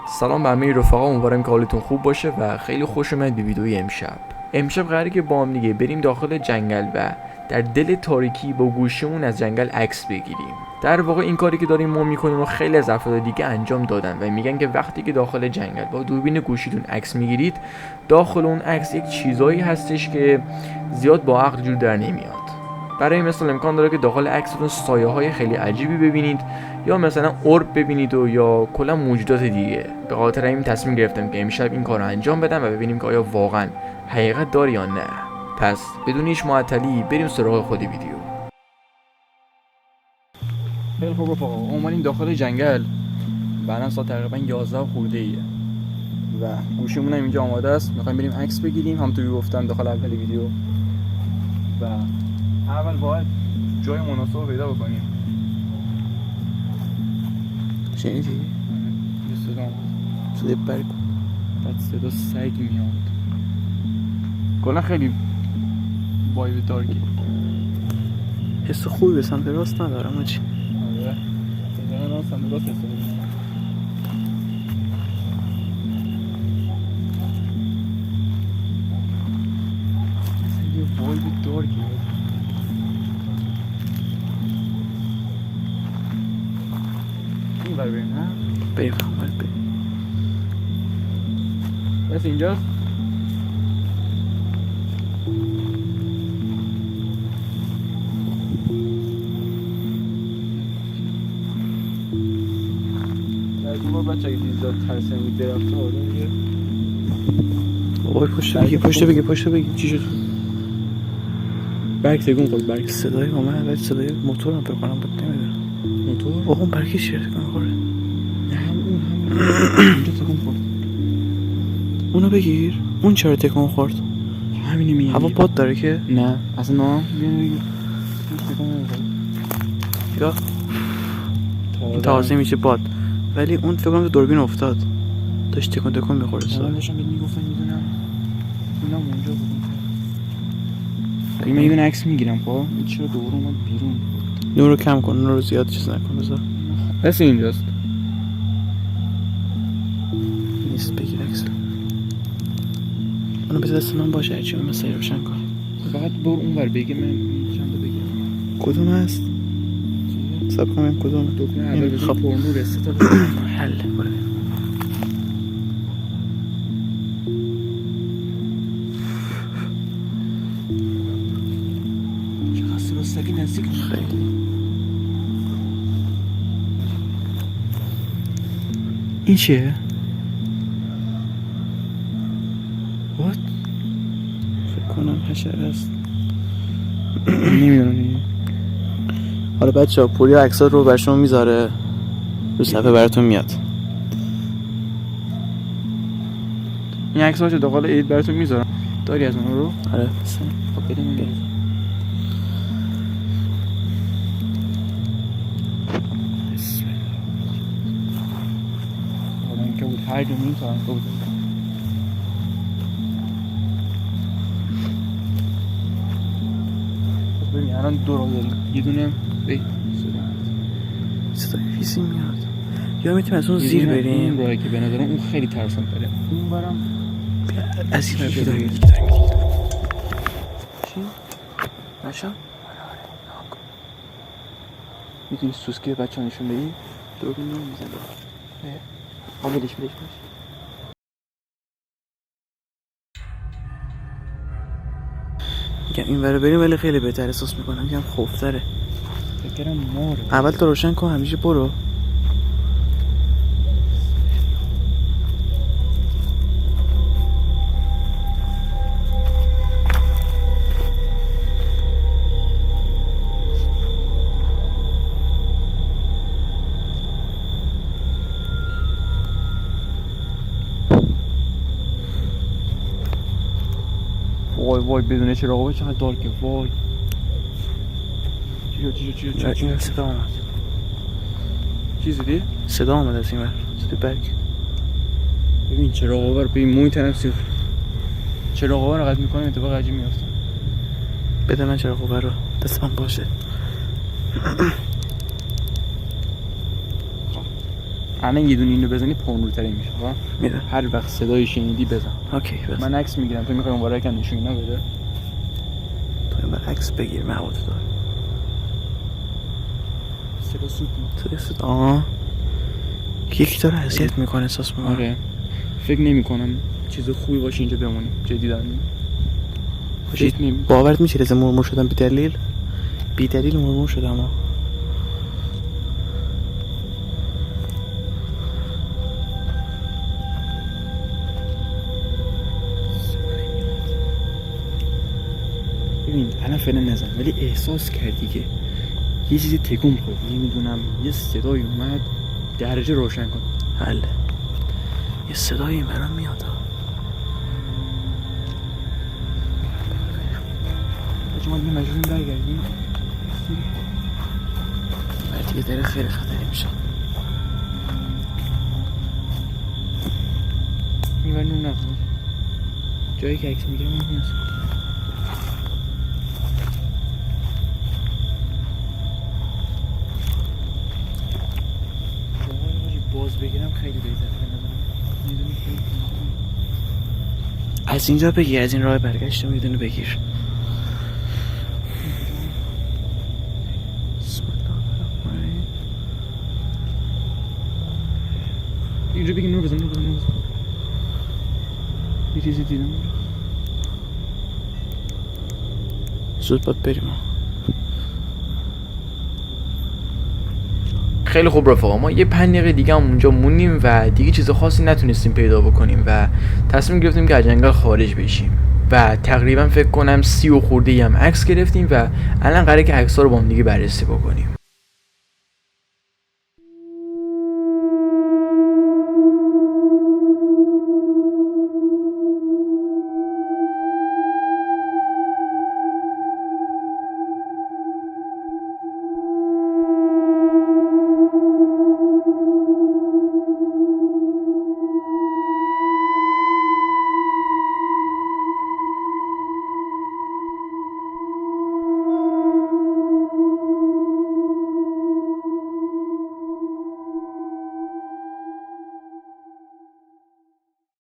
سلام به همه رفقا، امیدوارم که حالتون خوب باشه و خیلی خوش اومد به ویدیوی امشب قراره که با هم دیگه بریم داخل جنگل و در دل تاریکی با گوشیمون از جنگل عکس بگیریم. در واقع این کاری که داریم ما میکنیم و خیلی از افراد دیگه انجام دادن و میگن که وقتی که داخل جنگل با دوربین گوشیتون عکس میگیرید، داخل اون عکس یک چیزایی هستش که زیاد با عقل جور در نمیاد. برای مثال امکان داره که داخل عکستون سایه‌های خیلی عجیبی ببینید یا مثلا اورب ببینید و یا کلا موجودات دیگه. به خاطر این تصمیم گرفتم که امشب این کارو انجام بدم و ببینیم که آیا واقعا حقیقت داره یا نه. پس بدون هیچ معطلی بریم سراغ خود ویدیو. خیلی خوب رفقا، اومدیم داخل جنگل. بعدن ساعت تقریبا 11 خورده ایه و گوشیمون هم اینجا آماده است. می‌خوایم بریم عکس بگیریم، همونطوری گفتم داخل اول ویدیو. و اول باید جای مناسب رو پیدا بکنیم. شنیدی؟ یه صدا اومد. صدای برگ. بعد صدا سگ میاد. کلا خیلی وایب دارکی. حس خوبی به سمت راست ندارم آجی. آره. دقیقا راست حساب میکنم. مثلا یه وایب دارکی. این بر بریم نه؟ بریم باید بریم. بس اینجاست؟ در این بار بچه اگه دیزداد ترسه بود درفت ها آره میگه بابای پشت بگی چی شد؟ برگ تکون خود برگ صدای اومد ولی صدای موتور هم بکنم بود نمیدونم. موتور؟ اون برگی چیه تکون خوره؟ نه همون اینجا تکون خورد. اونو بگیر. اون چرا تکون خورد؟ همینی میگم. هوا باد داره که؟ نه اصلا نه بگیر بگیر تکون نمیخورد. یا تازه میشه باد ولی اون فکر کنم تو دوربین افتاد داشت تکون میخورد. من داشتم بهت میگفتم میدونم اونم اونجا بود. من یه دونه عکس میگیرم. خب این چرا دوباره اومد بیرون؟ نور رو کم کن، نور رو زیاد چیز نکن. بذار پس اینجاست. نیست بگیر عکس. اونو بذار دست من باشه هرچی اون مسایی روشن کن. فقط برو اون ور بگه من چند تا بگم. کدوم هست؟ سب کنم کدوم؟ دکمه اول بزن پرنور سه تا حل برو. چقدر صدا سگی نزدیک خیلی. این چیه؟ What؟ فکر کنم حشره است. نمیدونم. حالا بچه‌ها پوریا عکسات رو بر شما میذاره رو صفحه براتون میاد. این عکس‌ها چه داخل اید براتون میذارم. داری از اون رو؟ آره خب بده من. بسم الله. حالا اینکه بود هر جا میذارم بود. خب ببین الان دو راه داریم. یه دونه به صدای ویزی میاد. یا میتونیم از اون زیر بریم. این راهی که به نظرم اون خیلی ترسناک داره. اون برم از این چی داریم. چی؟ نشم؟ میتونی سوسکی بچه ها نشون بدی؟ دوربین رو میزنه. بلیش میگم این ور بریم ولی خیلی بهتر احساس میکنم. میگم خوفتره. فکرم ماره. اول تو روشن کن همیشه برو. وای بدون چراغ چقدر دارکه. وای چی این صدا آمد. چیزی دی؟ صدا آمد از این ور. صدای برگ. ببین چراغ بر ببین موی تنم چراغ ها رو قد میکنم اتفاق عجیب میفته. بده من چراغ رو دست من باشه. الان یه دونه اینو بزنی پرنورتری میشه. خب میدونم. هر وقت صدای شنیدی بزن. اوکی بس. من عکس میگیرم، تو میخوای اونورا یکم نشون اینا بده. تو من عکس بگیر من هوا تو دارم. صدا سوت تو دست یکی داره اذیت میکنه احساس میکنم. آره فکر نمی‌کنم چیز خوبی باشه اینجا بمونیم. جدی دارم میگم. باورت میشه رضا مرمور شدم بی دلیل مرمور شدم. ببین الان فعلا نزن، ولی احساس کردی که یه چیزی تکون خورد، نمیدونم یه صدایی اومد، درجه روشن کن. حله یه صدایی برام میاد. ما دیگه مجبوریم برگردیم. دیگه داره خیلی خطری میشه. این ور نون نخور، جایی که عکس میگیرم اون هست. باز بگیرم خیلی بهتره. از اینجا بگیر، از این راه برگشتم یه دونه بگیر. اینجا بگیر، نور بزن. یه چیزی دیدم. زود باید بریم. خیلی خوب رفقا، ما یه 5 دقیقه دیگه هم اونجا مونیم و دیگه چیز خاصی نتونستیم پیدا بکنیم و تصمیم گرفتیم که از جنگل خارج بشیم و تقریبا فکر کنم 30 و خورده هم عکس گرفتیم و الان قراره که عکس‌ها رو با هم دیگه بررسی بکنیم.